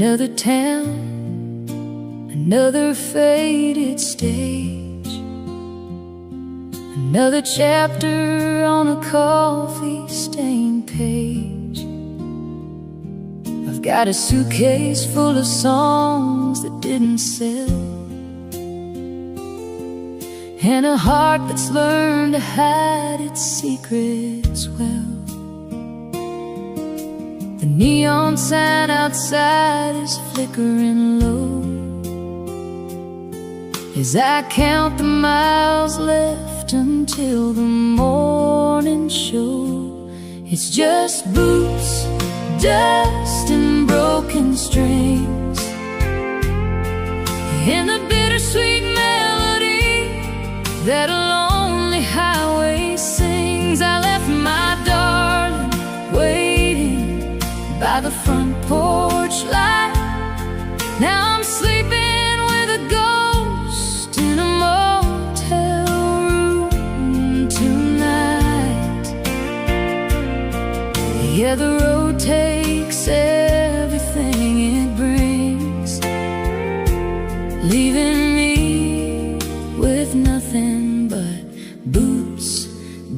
Another town, another faded stage, another chapter on a coffee-stained page. I've got a suitcase full of songs that didn't sell, and a heart that's learned to hide its secrets well. The neon sign outside is flickering low as I count the miles left until the morning show. It's just boots, dust, and broken strings, and the bittersweet melody that a lonely highway sings. I left my darling waiting by the front porch light. Now I'm sleeping with a ghost in a motel room tonight. Yeah, the road takes everything it brings, leaving me with nothing but boots,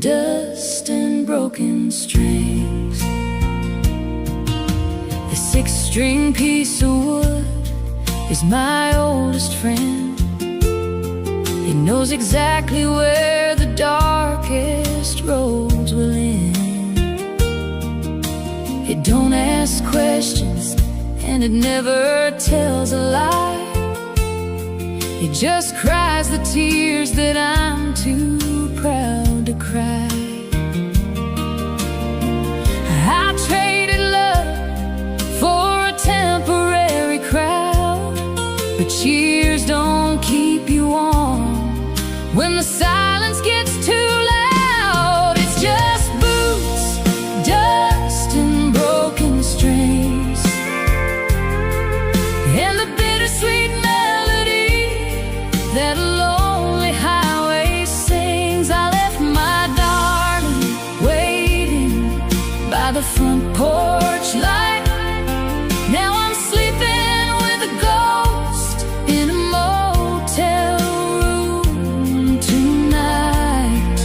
dust, and broken strings. The six-string piece of wood is my oldest friend. It knows exactly where the darkest roads will end. It don't ask questions, and it never tells a lie. It just cries the tears that I'm too proud to cry. I traded love for a temporary crowd, but cheers don't keep you warm when the silence gets too loud. It's just boots, dust, and broken strings, and the bittersweet melody that a lonely highway sings. I left my darling waiting by the front porch light. Now I'm sleeping with a ghost in a motel room tonight.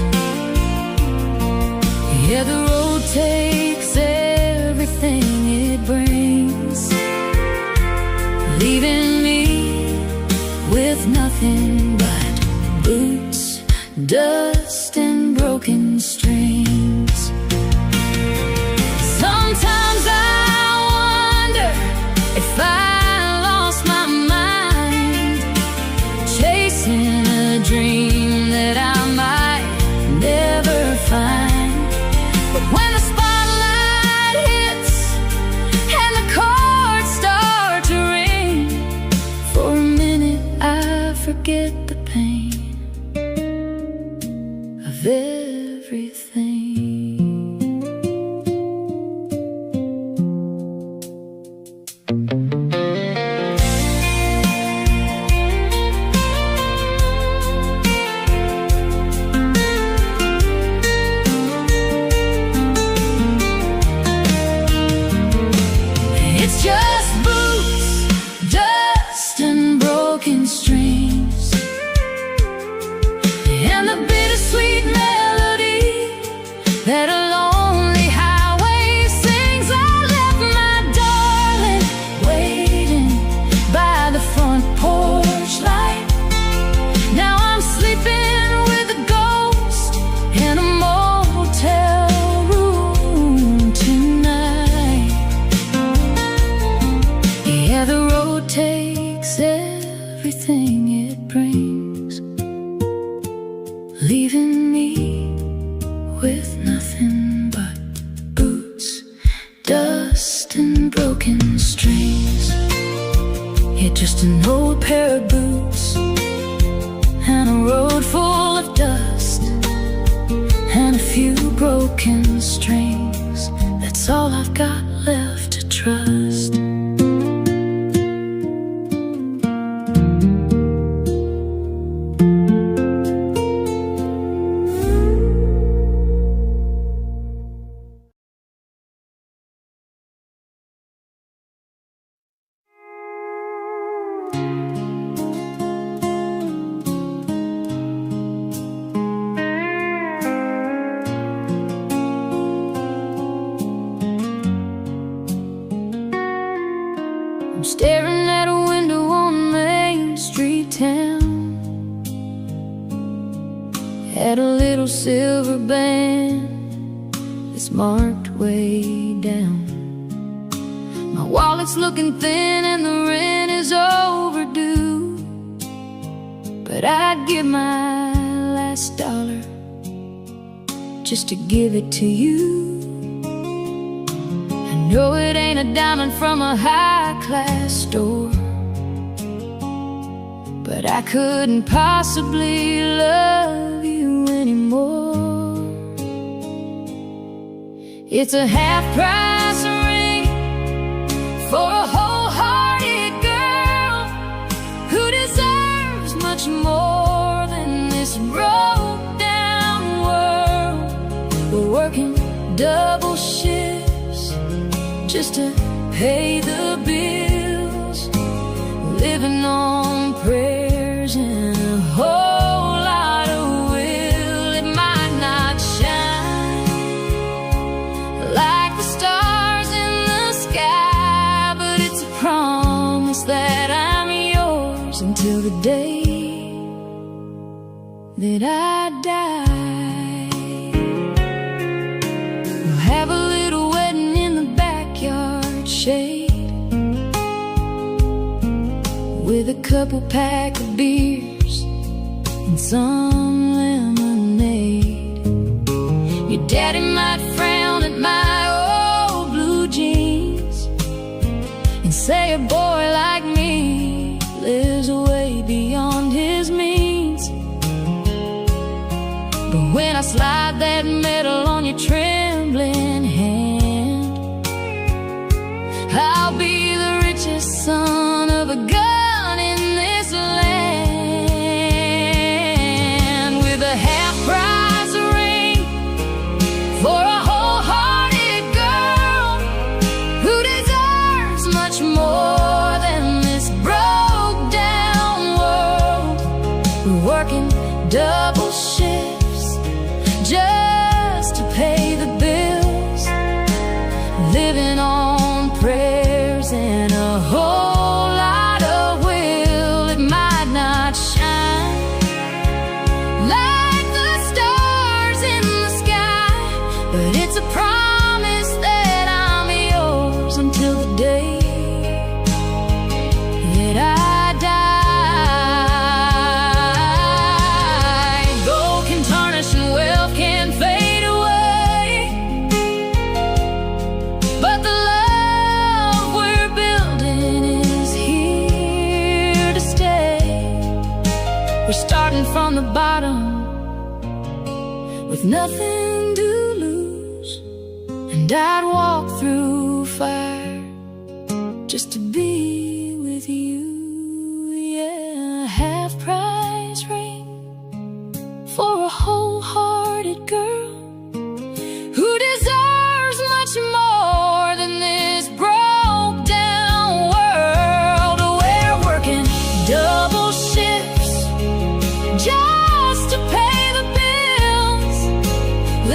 Yeah, the road takes everything it brings, leaving me with nothing but boots, dust, and broken strings. Sometimes I wonder if I lost my mind, chasing a dream that I might never find. But when the spotlight hits and the chords start to ring, for a minute I forget the pain of everything. It's just boots, dust, and broken strings, and the bittersweet melody that a lonely highway sings. I left my darling waiting by the front porch light. Now I'm sleeping with a ghost in a motel room tonight. Yeah, the road takes everything it brings, leaving me with nothing but boots, dust, and broken strings. Yeah, just an old pair of boots and a road full of dust and a few broken strings. That's all I've got left to trust. had a little silver band that's marked way down. My wallet's looking thin and the rent is overdue, but I'd give my last dollar just to give it to you. I know it ain't a diamond from a high-class store, but I couldn't possibly love you anymore. It's a half-price ring for a wholehearted girl who deserves much more than this broke-down world. We're working double shifts just to pay the bills, living on prayers and a whole lot of will. It might not shine like the stars in the sky, but it's a promise that I'm yours until the day that I die. We'll have a little wedding in the backyard shade, with a couple pack of beers and some lemonade. Your daddy might frown at my old blue jeans and say a boy like me lives way beyond his means. But when I slide that medal on your trembling hand, I'll be the richest son of a gun in this land, with a half-price ring for a wholehearted girl who deserves much more than this broke-down world. We're working double shifts just to pay the bills, living on prayers and a whole lot of will. It might not shine like the stars in the sky, but it's a promise that I'm yours until the day that I die. Gold can tarnish and wealth can fade away, but the love we're building is here to stay. We're starting from the bottom with nothing to lose, and I'd walk through fire just to be with you. Yeah, a half-price ring for a wholehearted girl who deserves much more than this broke-down world. We're working double shifts just to pay the bills,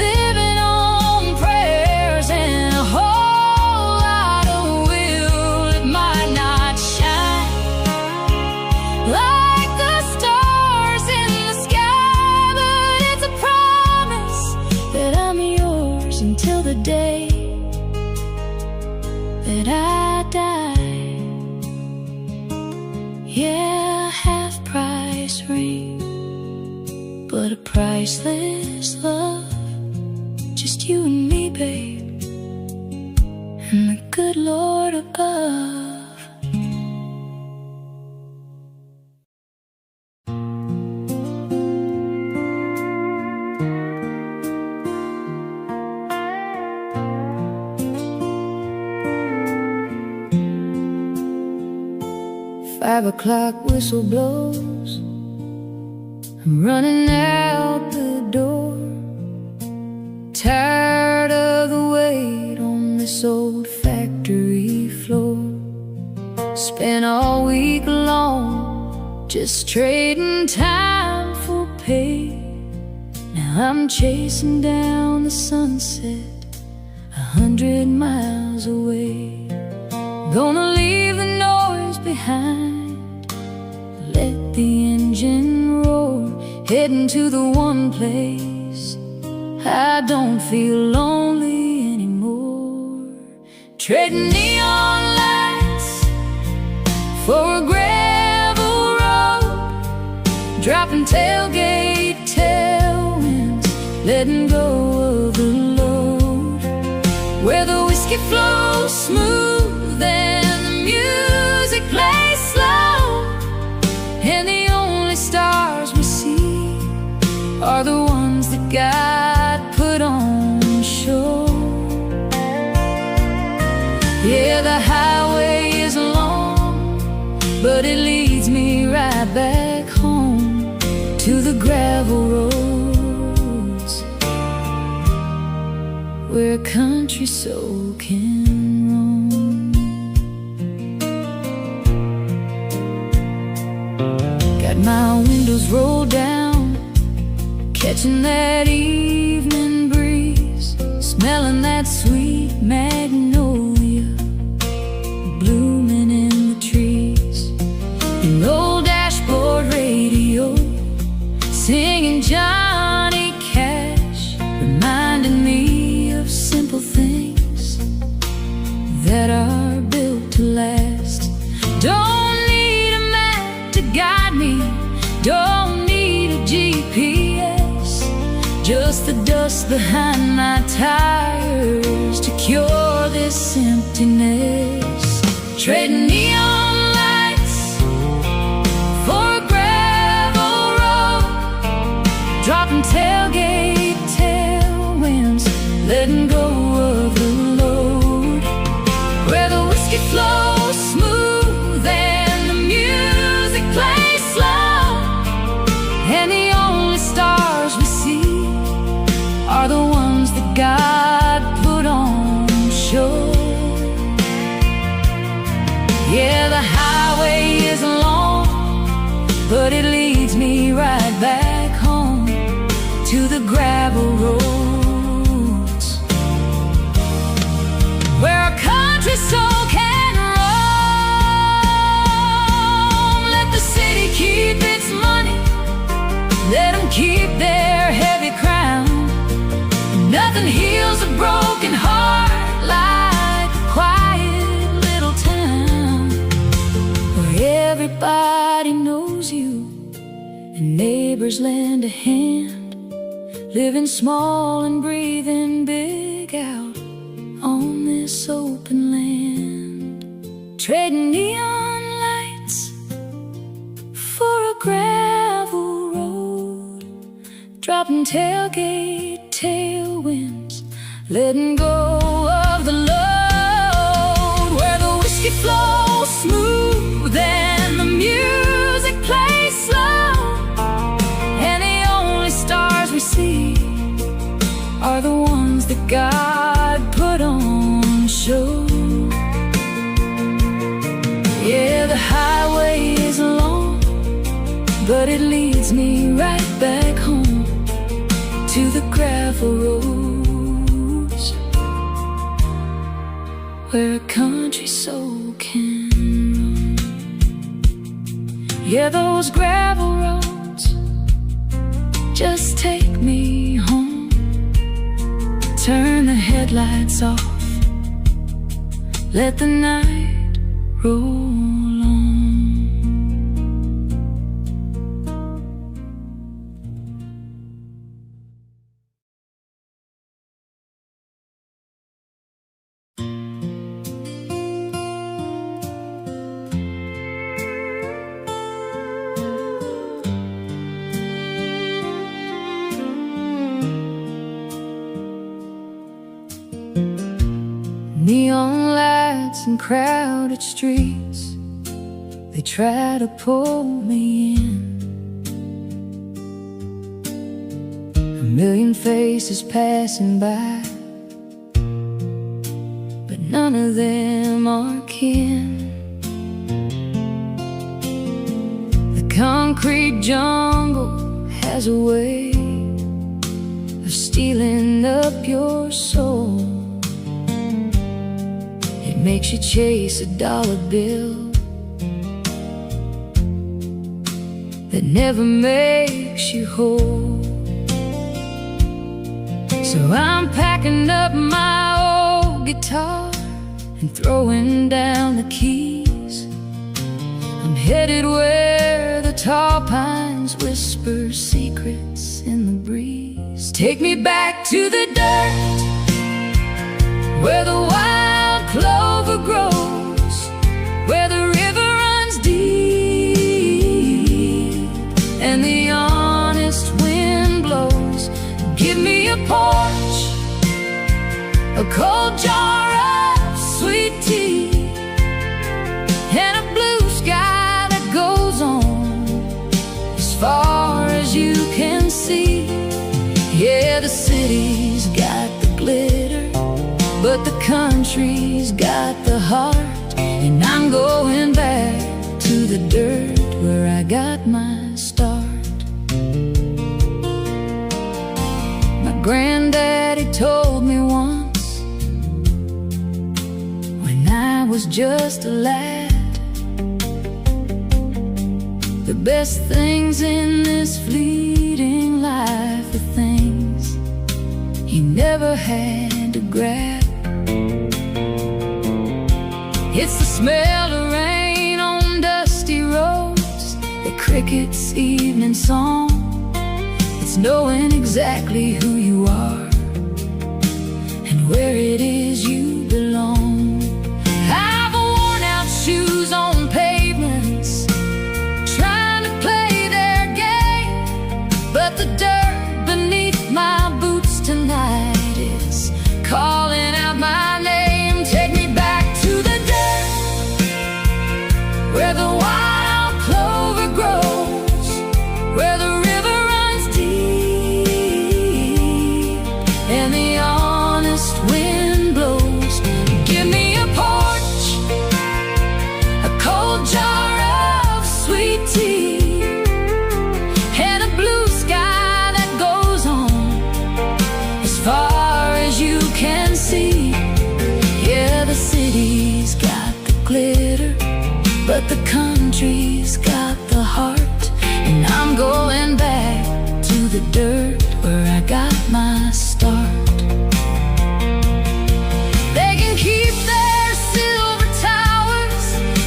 living on prayers and a whole lot of will. It might not shine like the stars in the sky, but it's a promise that I'm yours until the day that I die. Yeah, half-price ring, but a priceless love. Just you and me, babe, and the good Lord above. 5 o'clock whistle blows, I'm running out the door, tired of the wait on this old factory floor. Spent all week long just trading time for pay. Now I'm chasing down the sunset 100 miles away. Gonna leave the noise behind, let the engine roar, heading to the one place I don't feel lonely anymore. Trading neon lights for a gravel road, dropping tailgate tailwinds, letting go of the load, where the whiskey flows smooth and the music plays slow, and the only stars we see are the ones that God put on show. Yeah, the highway is long, but it leads me right back home to the gravel roads, where a country soul can roam. Got my windows rolled down, catching that evening breeze, smelling that sweet magnolia blooming in the trees. An old dashboard radio singing Johnny Cash, reminding me of simple things that are built to last. Don't need a map to guide me, don't need a GPS, just the dust behind my tires to cure this emptiness. Trading neon lights for a gravel road, dropping tailgate tailwinds, letting go of the load, where the whiskey flows smooth and the music plays slow, and the only stars we see are the ones that God put on show. Yeah, the highway is long, but it leads me right back home to the gravel roads, where a country soul can roam. Let the city keep its money, let them keep their heavy crown. Nothing heals a broken heart like a quiet little town, where everybody knows you and neighbors lend a hand, living small and breathing big out on this open land. Trading neon lights for a gravel road, dropping tailgate tailwinds, letting go of the load, where the whiskey flows smooth and the music plays slow, and the only stars we see are the ones that God put on show. Yeah, the highway is long, but it leads me right back home to the gravel roads, where a country soul can roam. Yeah, those gravel roads just take me home. Turn the headlights off, let the night roll on. Neon lights and crowded streets, they try to pull me in. A million faces passing by, but none of them are kin. The concrete jungle has a way of stealing up your soul. It makes you chase a dollar bill that never makes you whole. So I'm packing up my old guitar and throwing down the keys. I'm headed where the tall pines whisper secrets in the breeze. Take me back to the dirt, where the wild clover grows, where the river runs deep and the honest wind blows. Give me a porch, a cold jar of sweet tea, and a blue sky that goes on as far as you can see. Yeah, the city's got the glitter, but the country's got the heart. And I'm going back to the dirt where I got my start. My granddaddy told me once, when I was just a lad, the best things in this fleeting life are things you never had to grab. It's the smell of rain on dusty roads, the cricket's evening song. It's knowing exactly who you are and where it is you belong. I've worn out shoes on pavements, trying to play their game, but the dirt beneath my boots tonight is calling out my name. Take me back to the dirt, where the wild clover grows, where the river runs deep and the honest wind blows. Give me a porch, a cold jar of sweet tea, and a blue sky that goes on as far as you can see. Yeah, the city's got the glitter, but the country's got the heart. And I'm going back to the dirt where I got my start. They can keep their silver towers,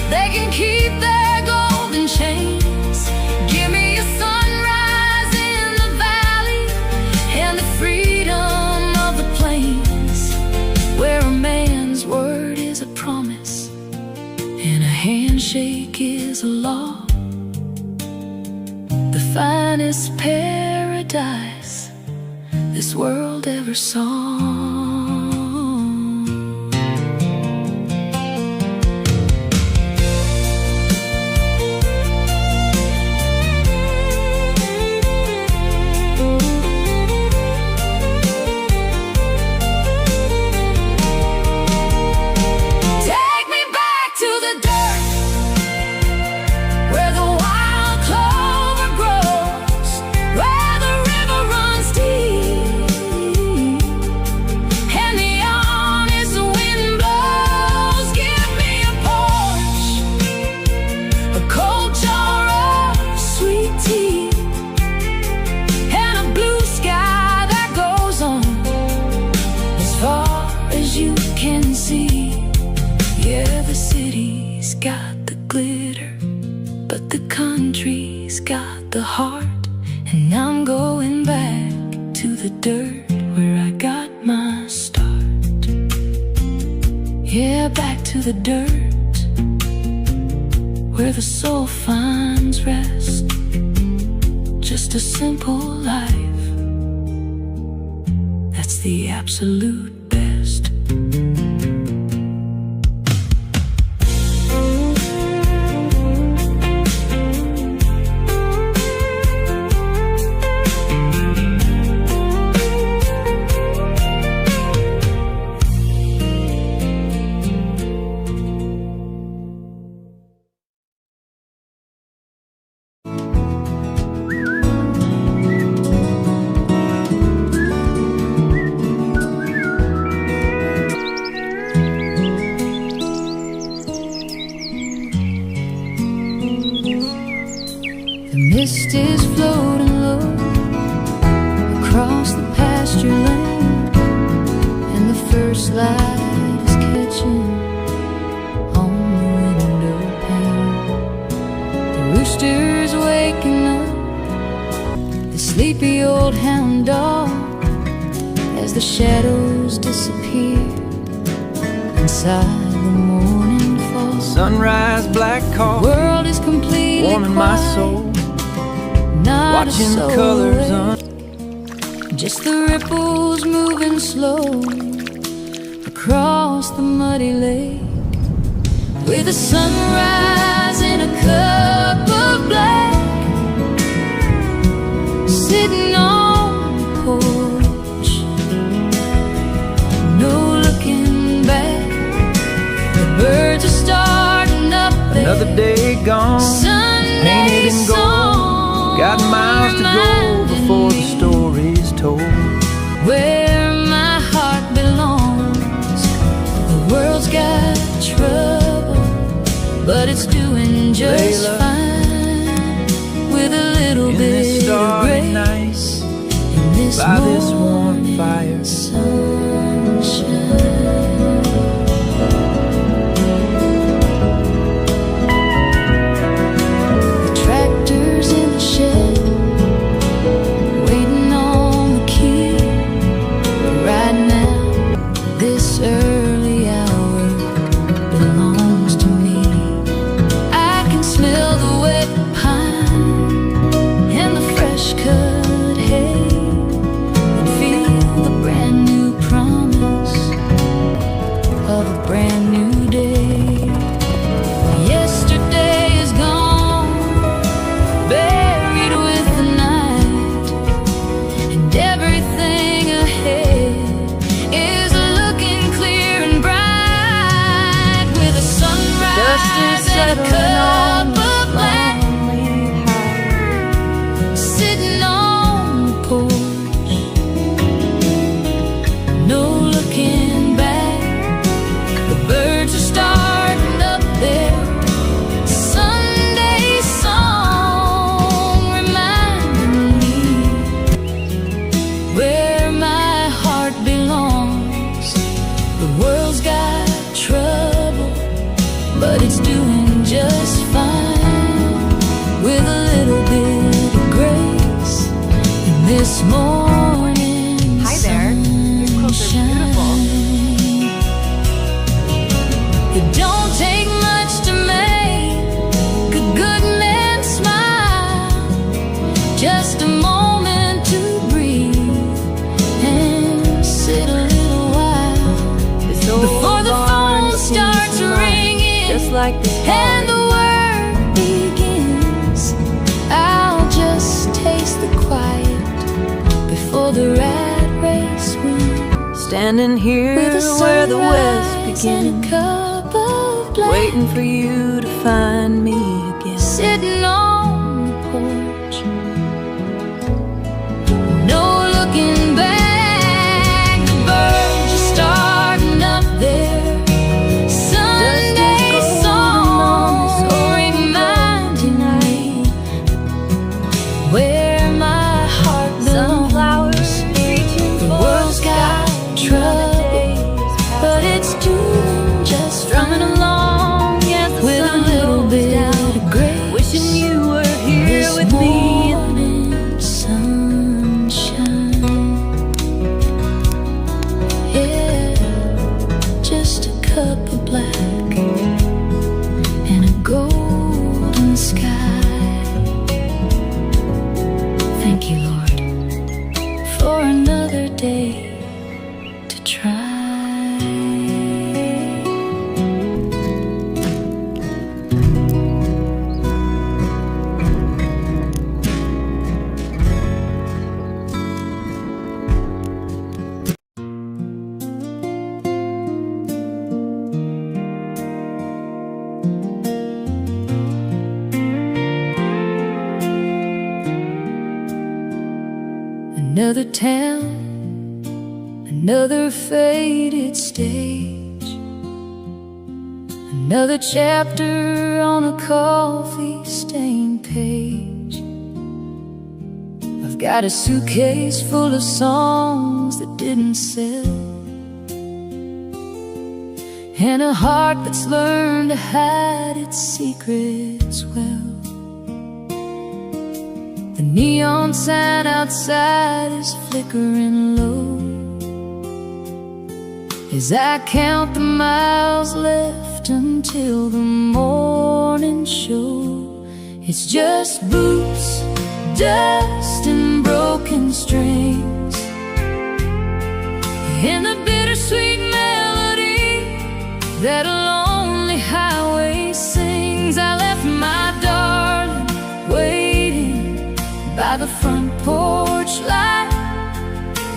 they can keep their golden chains. Give me a sunrise in the valley and the freedom of the plains, where a man's word is a promise and a handshake is a law. The finest paradise this world ever saw. Take me back to the dirt, where the wild clover grows, where the river runs deep and the honest wind blows. Give me a porch, a cold jar of sweet tea, and a blue sky that goes on as far as you can see. Yeah, the city's got the glitter, but the country's got the heart. And I'm going back to the dirt where I got my start. Yeah, back to the dirt where the soul finds rest. Just a simple life, that's the absolute best. The mist is floating low across the pasture land, and the first light is catching on the window pane. The rooster's waking up the sleepy old hound dog as the shadows disappear inside the morning fall. Sunrise, black coffee, the world is completely warming my soul. Not watching the colors just the ripples moving slow across the muddy lake, with the sunrise in a cup of black, sitting on the porch, no looking back. The birds are starting up there. Another day gone, painted in gold. Got miles to go before the story's told. Where my heart belongs, the world's got trouble, but it's doing just fine, with a little bit of grace in this by this warm fire. Sunshine. Sitting on the porch, no looking back. The birds are starting up there. Sunday song reminding me where my heart belongs. The world's got trouble, but it's doing just fine, with a little bit of grace in this morning. Hi there, your quilts are beautiful. It don't take much to make a good man smile, just a moment to breathe and sit a little while before the phone starts ringing, just like this and the work begins. I'll just taste the quiet before the rat race wins. standing here where the west begins, and a cup of black, waiting for you to find me again. sitting on the porch, no looking back. The birds are starting up there. Sunday songs reminding me where my heart belongs. The world's got trouble, but it's doing just Strumming along as the with a sun little goes bit down, of grace. wishing you were here This with me. morning sunshine, yeah, just a cup of black and a golden sky. Thank you, Lord, for another day to try. Another town, another faded stage, another chapter on a coffee-stained page. got a suitcase full of songs that didn't sell, and a heart that's learned to hide its secrets well. The neon sign outside is flickering low as I count the miles left until the morning show. It's just boots, dust, and broken strings, and the bittersweet melody that a lonely highway sings. I left my darling waiting by the front porch light.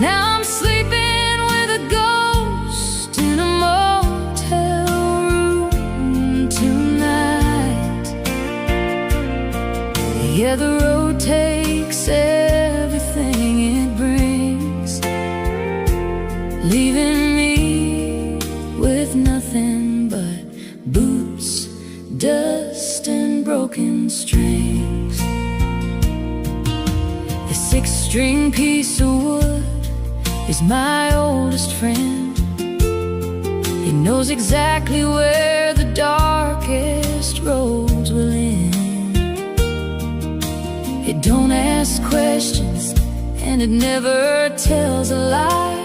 Now I'm sleeping with a ghost in a motel room tonight. Yeah, the road takes everything it brings, leaving me with nothing but boots, dust, and broken strings. The six-string piece of wood is my oldest friend. He knows exactly where the darkest roads will end. It don't ask questions, and it never tells a lie.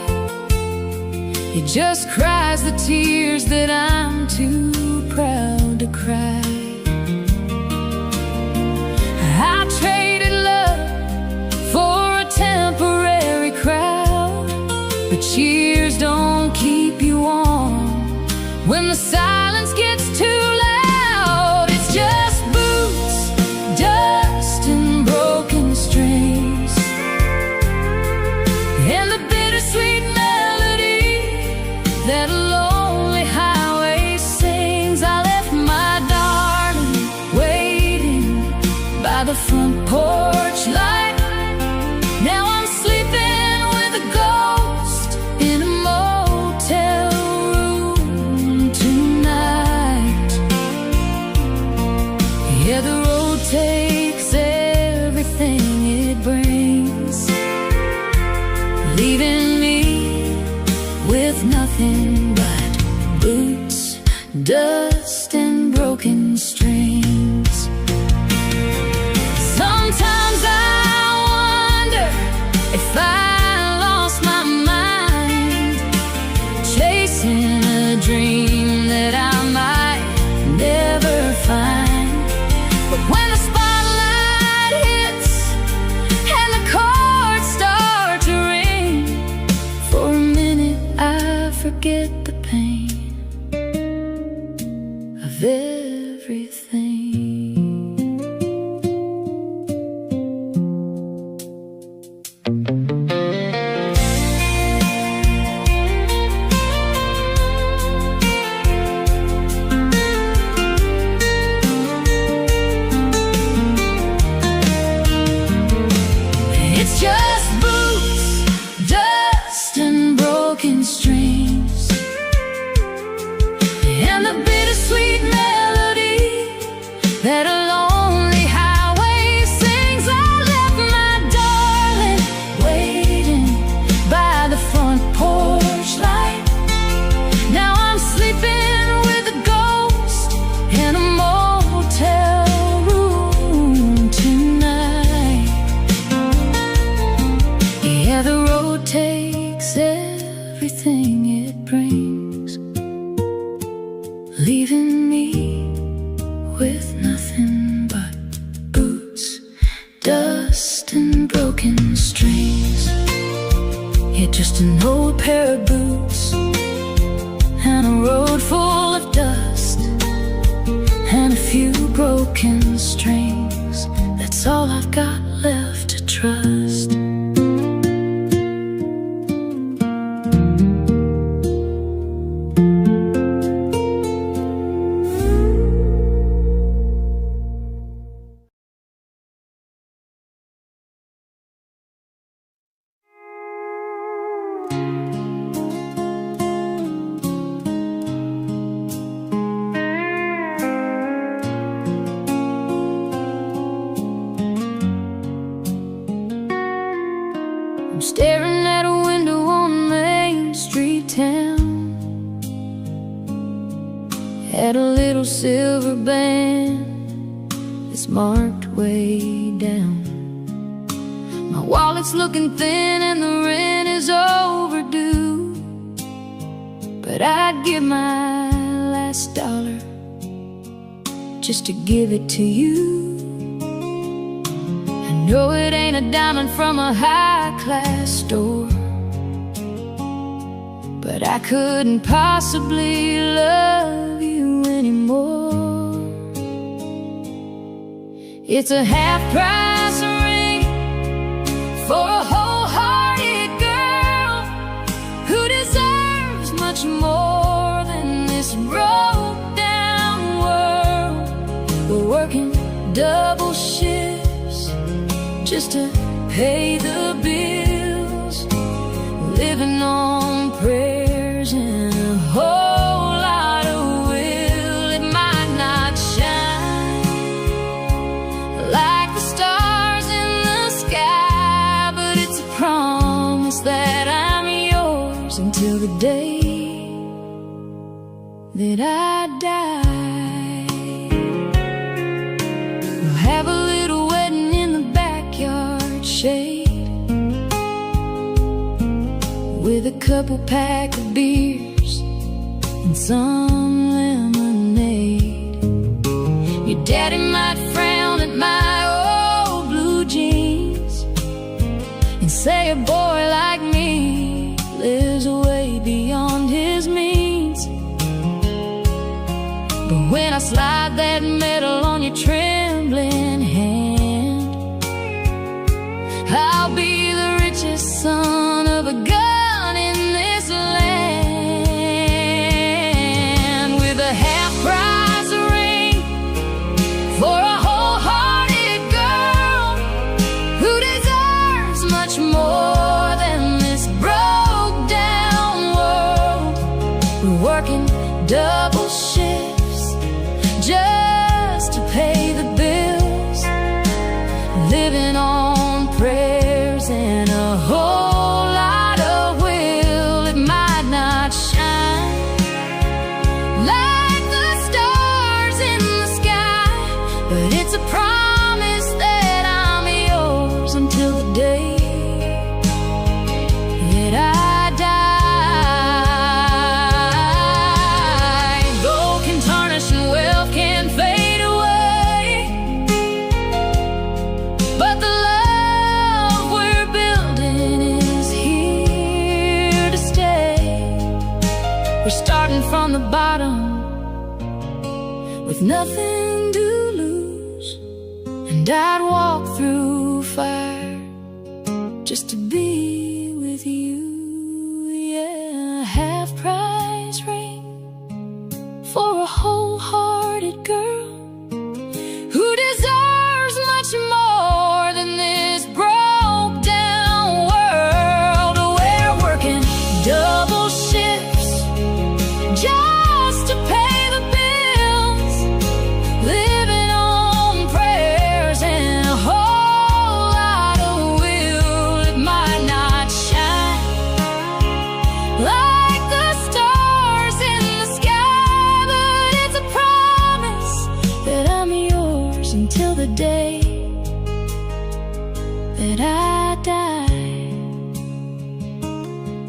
It just cries the tears that I'm too proud to cry. I traded love for a temporary crowd, but cheers don't keep you warm when the silence gets too loud. It's just boots, dust, and broken strings, and the bittersweet melody that a lonely highway sings. I left my darling waiting by the front porch light. Now I'm sleeping with a ghost in a motel room tonight. Yeah, the road takes everything it brings, leaving me with nothing but boots, dust, and broken strings. Sometimes I wonder if I lost my mind, chasing a dream that I might never find. But when the spotlight hits and the chords start to ring, for a minute I forget the pain of everything. It's just boots, dust, and broken strings, and the bittersweet melody that a lonely highway sings. I left my darling waiting by the front porch light. Now I'm sleeping with a ghost in a motel room tonight. Yeah, the road takes everything it brings, leaving me with nothing but boots, dust, and broken strings. Yeah, just an old pair of boots and a road full of dust and a few broken strings. That's all I've got left to trust. staring at a window on Main Street town, at a little silver band that's marked way down. My wallet's looking thin and the rent is overdue, but I'd give my last dollar just to give it to you. I know it ain't a diamond from a high-class store, but I couldn't possibly love you anymore. It's a half-price ring for a wholehearted girl who deserves much more than this broke-down world. We're working double shifts just to pay the bills, living on prayers and a whole lot of will. It might not shine like the stars in the sky, but it's a promise that I'm yours until the day that I die. We'll have a little wedding in the backyard shade, with a couple pack of beers and some lemonade. Your daddy might frown at my old blue jeans and say a boy like me lives way beyond his means. But when I slide that medal on your trembling hand, I'll be the richest son of a gun in this land, with a half-price ring for a wholehearted girl who deserves much more than this broke-down world. We're working double shifts just to pay the bills, living on prayers and a whole lot of will. It might not shine like the stars in the sky, but it's a promise that I'm yours until the day that I die. Gold can tarnish and wealth can fade away, but the love we're building is here to stay. We're starting from the bottom with nothing to lose, and I'd walk through fire just to be with you. Yeah, half-price ring for a wholehearted girl who deserves much more than this broke-down world. We're working double shifts just to pay the bills, living on prayers and a whole lot of will. It might not shine like the stars in the sky, but it's a promise that I'm yours until the day that I die.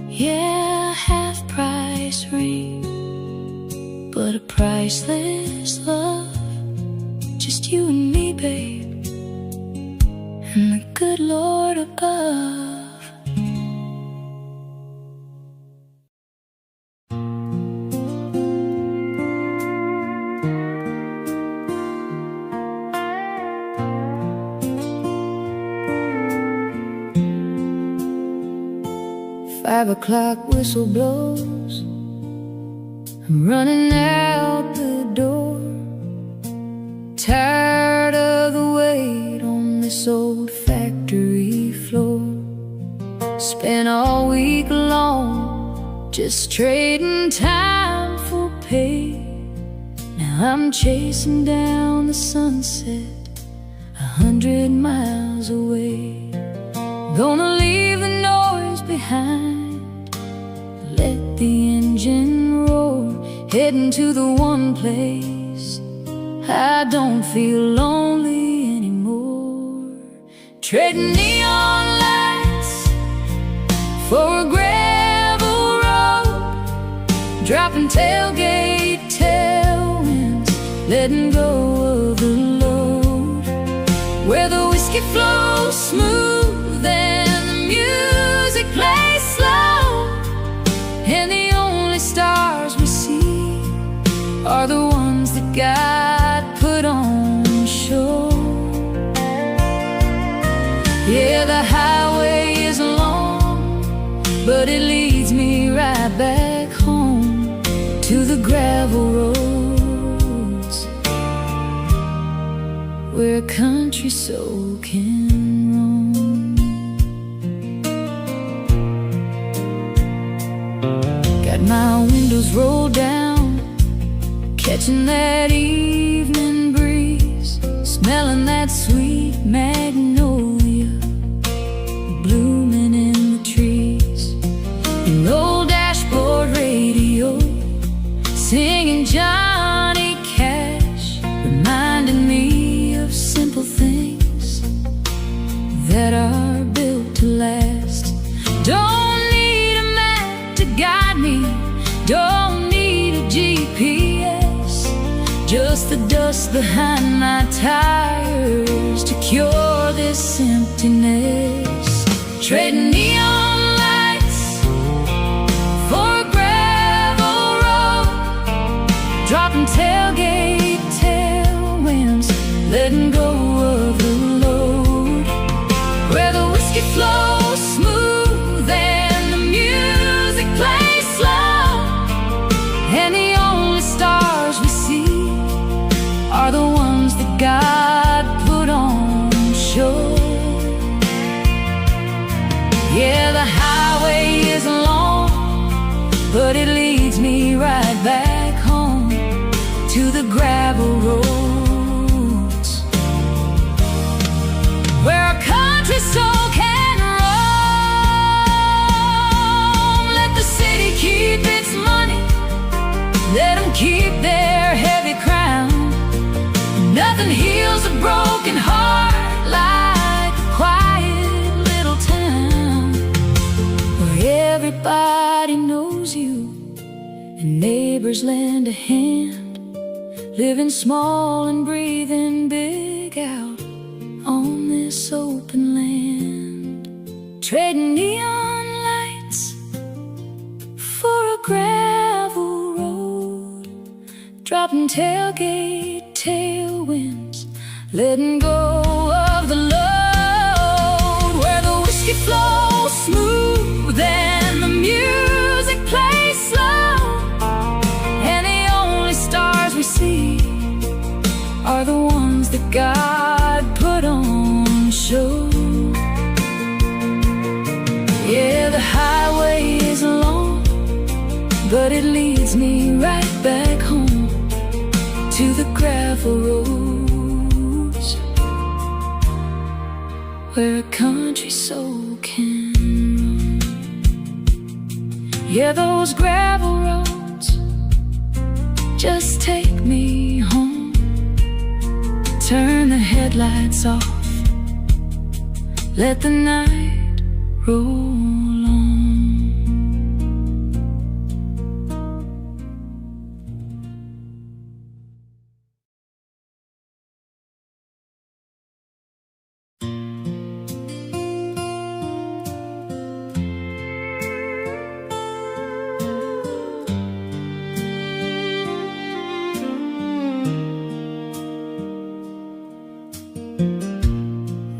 Yeah, half-price ring, but a priceless love. Just you and me, babe, and the good Lord above. 5 o'clock whistle blows, I'm running out the door, tired of the wait on this old factory floor. Spent all week long just trading time for pay. Now I'm chasing down the sunset 100 miles away. Gonna leave the noise heading to the one place I don't feel lonely anymore. Trading neon lights for a gravel road, dropping tailgate tailwinds, letting go of the load, where the whiskey flows smooth and the music plays slow, and the only stars we see are the ones that God put on show. Yeah, the highway is long, but it leads me right back home to the gravel roads, where a country soul can roam. Got my windows rolled down, catching that evening breeze, smelling that sweet magnolia blooming in the trees. An old dashboard radio singing Johnny Cash, reminding me of simple things that are built to last. Don't need a map to guide me, don't need a GPS, just the dust behind my tires to cure this emptiness. Trading neon lights for a gravel road, dropping tailgate tailwinds, letting go of the load, where the whiskey flows smooth and the music plays slow, and the only stars we see are the ones that God put on show. Yeah, the highway is long, but it leads me right back home to the gravel roads, where a country soul can roam. Let the city keep its money, let them keep their heavy crown. Nothing heals a broken heart like a quiet little town, where everybody knows you and neighbors lend a hand, living small and breathing big out on this open land. Trading neon lights for a gravel road, dropping tailgate tailwinds, letting go of the load, where the whiskey flows smooth and the music plays slow, and the only stars we see are the ones that God put on show. Yeah, the highway is long, but it leads me right back home to the gravel roads, where a country soul can roam. Yeah, those gravel roads just take me home. Turn the headlights off, let the night roll on.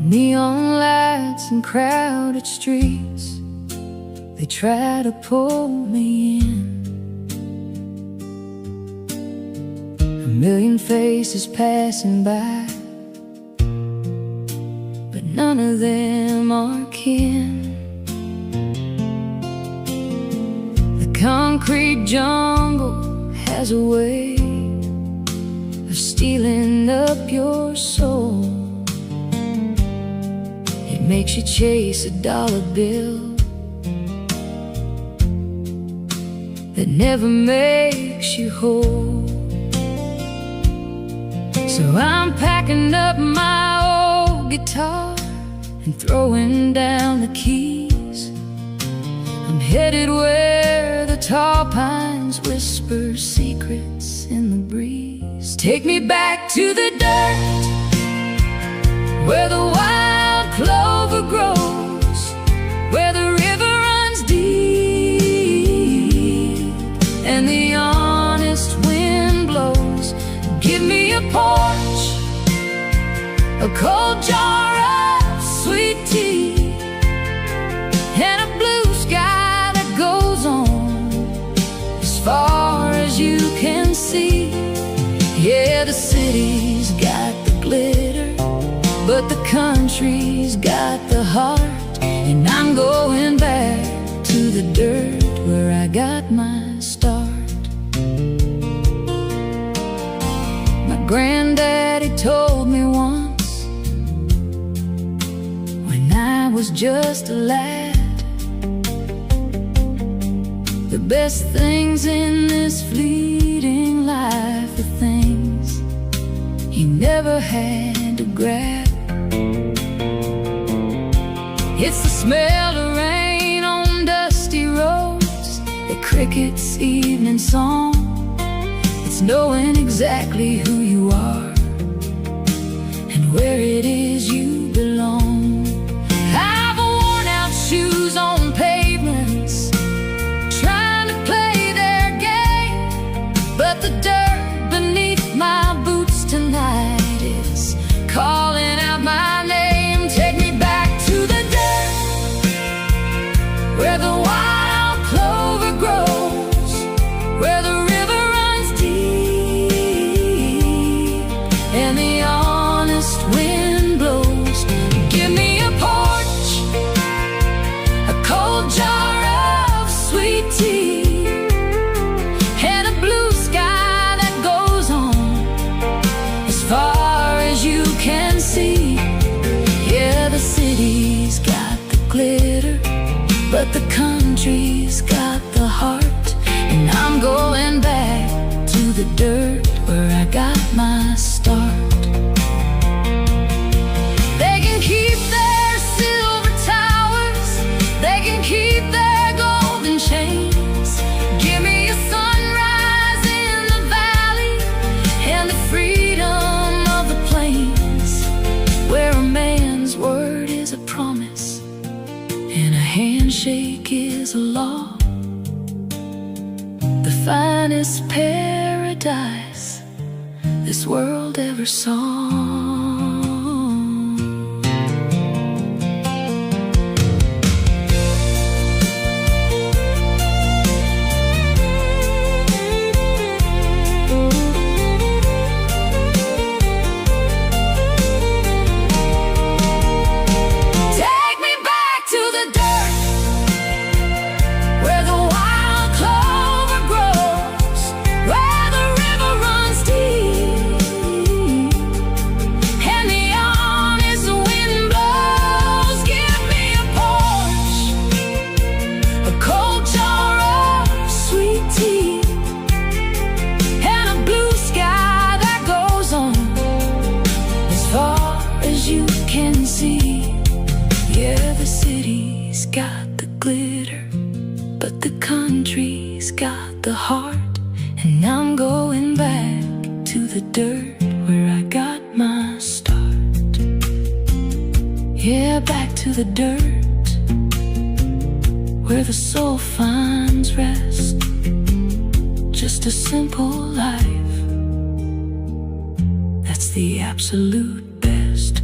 Neon lights and crowded streets, they try to pull me in. A million faces passing by, but none of them are kin. The concrete jungle has a way of stealing up your soul. Makes you chase a dollar bill that never makes you whole. So I'm packing up my old guitar and throwing down the keys. I'm headed where the tall pines whisper secrets in the breeze. Take me back to the dirt, where the wild clover grows, where the river runs deep and the honest wind blows. Give me a porch, a cold jar of sweet tea, and a blue sky that goes on as far as you can see. Yeah, the city's got the glitter, but the country's got the heart. And I'm going back to the dirt where I got my start. My granddaddy told me once, when I was just a lad, the best things in this fleeting life are things you never had to grab. It's the smell of rain on dusty roads, the cricket's evening song. It's knowing exactly who you are and where it is you belong. I've worn out shoes on pavements, trying to play their game, but the dirt beneath my boots tonight is calling out my name. Take me back to the dirt, where the wild clover grows, where the river runs deep and the honest wind blows. Give me a porch, a cold jar of sweet tea, and a blue sky that goes on as far as you can see. Yeah, the city's got the glitter, but the country's got the heart. And I'm going back to the dirt where I got my start. They can keep their silver towers, they can keep their golden chains. Give me a sunrise in the valley and the freedom of the plains, where a man's word is a promise and a handshake is a law. The finest paradise this world ever saw. Take me back to the dirt, where the wild clover grows, where the river runs deep and the honest wind blows. Give me a porch, a cold jar of sweet tea, and a blue sky that goes on as far as you can see. Yeah, the city's got the glitter, but the country's got the heart. And I'm going back to the dirt where I got my start. Yeah, back to the dirt where the soul finds rest. Just a simple life, that's the absolute best.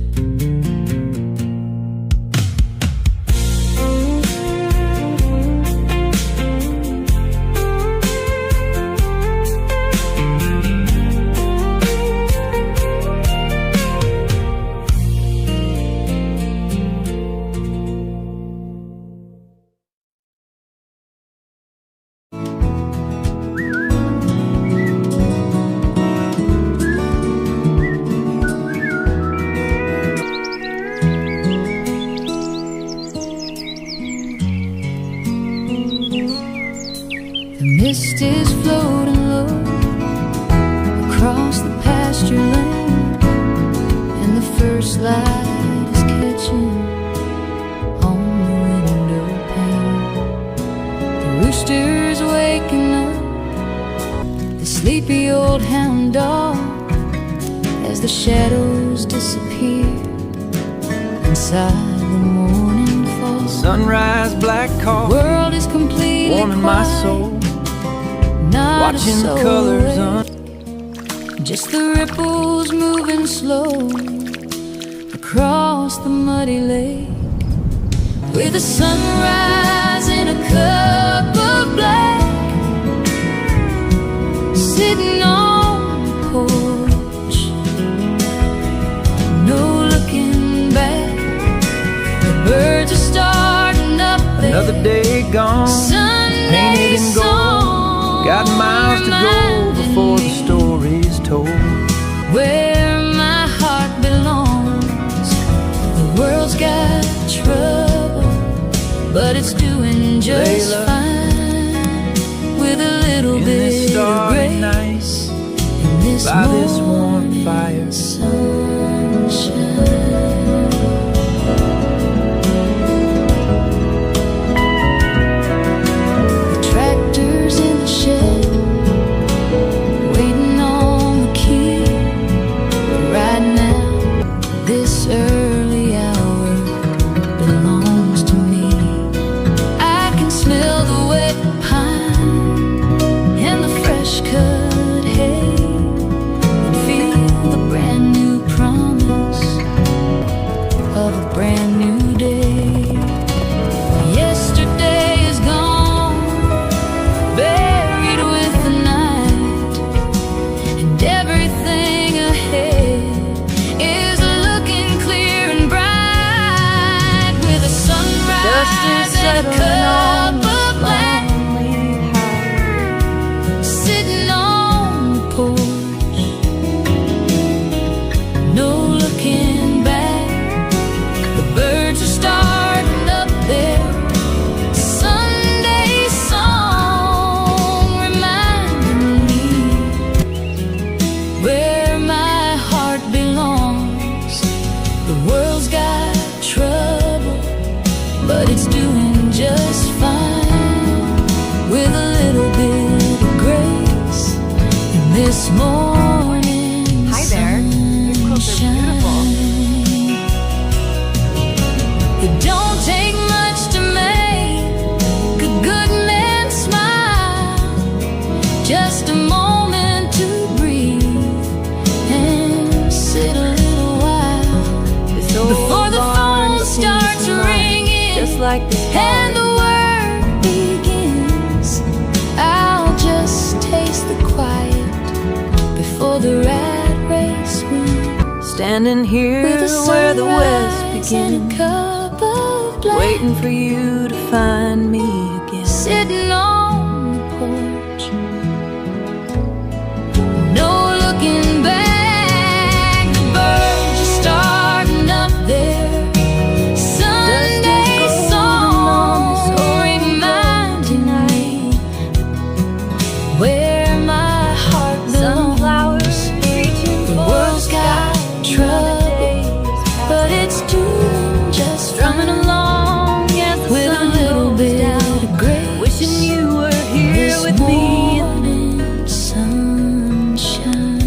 mist is floating low across the pasture land, and the first light is catching on the window pane. The rooster's waking up the sleepy old hound dog as the shadows disappear inside the morning fall. Sunrise, black coffee, World is completely warming my quiet, soul, not watching a the soul colors awake. Just the ripples moving slow across the muddy lake, with the sunrise in a cup of black, sitting on the porch, no looking back. The birds are starting up there. another day gone, Sunday painted in gold. song Got miles to go before the story's told. where my heart belongs. The world's got trouble, but it's doing just Layla, fine, with a little in bit this of starry grace night, in this by this warm morning fire. sunshine. The tractor's in the shed, waiting on the key. But right now, this early hour belongs to me. I can smell the wet pine and the fresh cut hay, and feel the brand new promise of a brand new day. Yesterday is gone, buried with the night, and everything ahead is looking clear and bright, with a sunrise and a cup of black, sitting on the porch, no looking back. The birds are starting up there. Sunday song reminding me where my heart belongs. The world's got trouble, but it's doing just fine, with a little bit of grace in this morning. Hi there. Your quilts are beautiful. sunshine. It don't take much to make a good man smile, just a moment to breathe and sit a little while before the phone starts ringing, Just like this and the work begins. I'll just taste the quiet before the rat race wins, standing here with a where the west sunrise and a begins, cup of black, waiting for you to find me again. sitting on the porch, no looking back. The birds are starting up there. Sunday song reminding me where my heart belongs. The world's got trouble, but it's doing just Strumming fine, along as the with a sun little goes bit down, of grace. wishing you were here This with me. morning sunshine,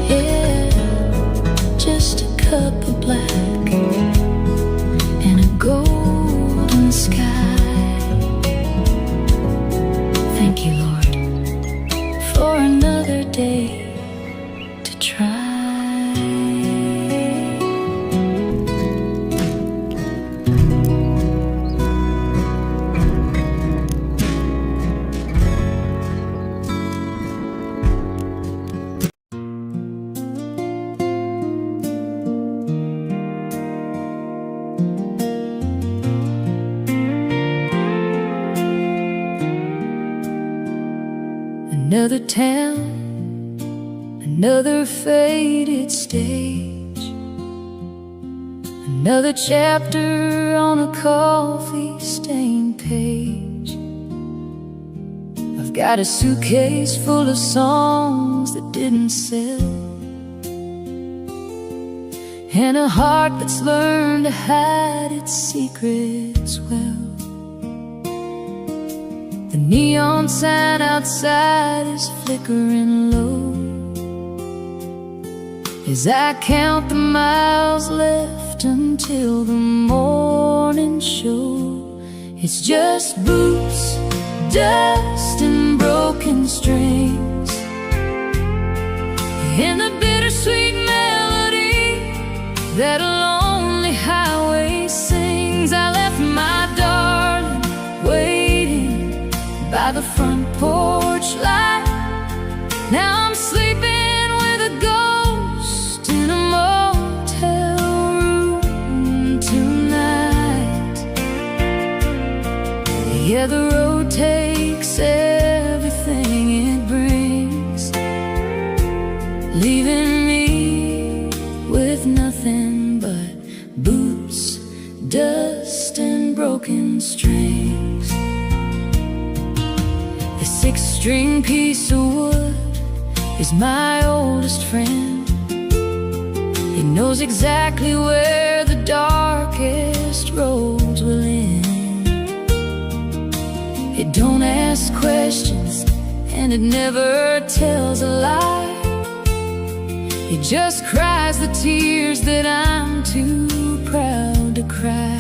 yeah, just a cup of black and a golden sky. Thank you, Lord, for another day to try. Another town, another faded stage, another chapter on a coffee-stained page. got a suitcase full of songs that didn't sell, and a heart that's learned to hide its secrets well. The neon sign outside is flickering low as I count the miles left until the morning show. It's just boots, dust, and broken strings, and the bittersweet melody that a lonely highway sings. I left my darling waiting by the front porch light. Now I'm sleeping with a ghost in a motel room tonight. Yeah, the road takes everything it brings, leaving me with nothing but boots, dust, and broken strings. The six-string piece of wood is my oldest friend. He knows exactly where the darkest roads will end. It don't ask questions, and it never tells a lie. It just cries the tears that I'm too proud to cry.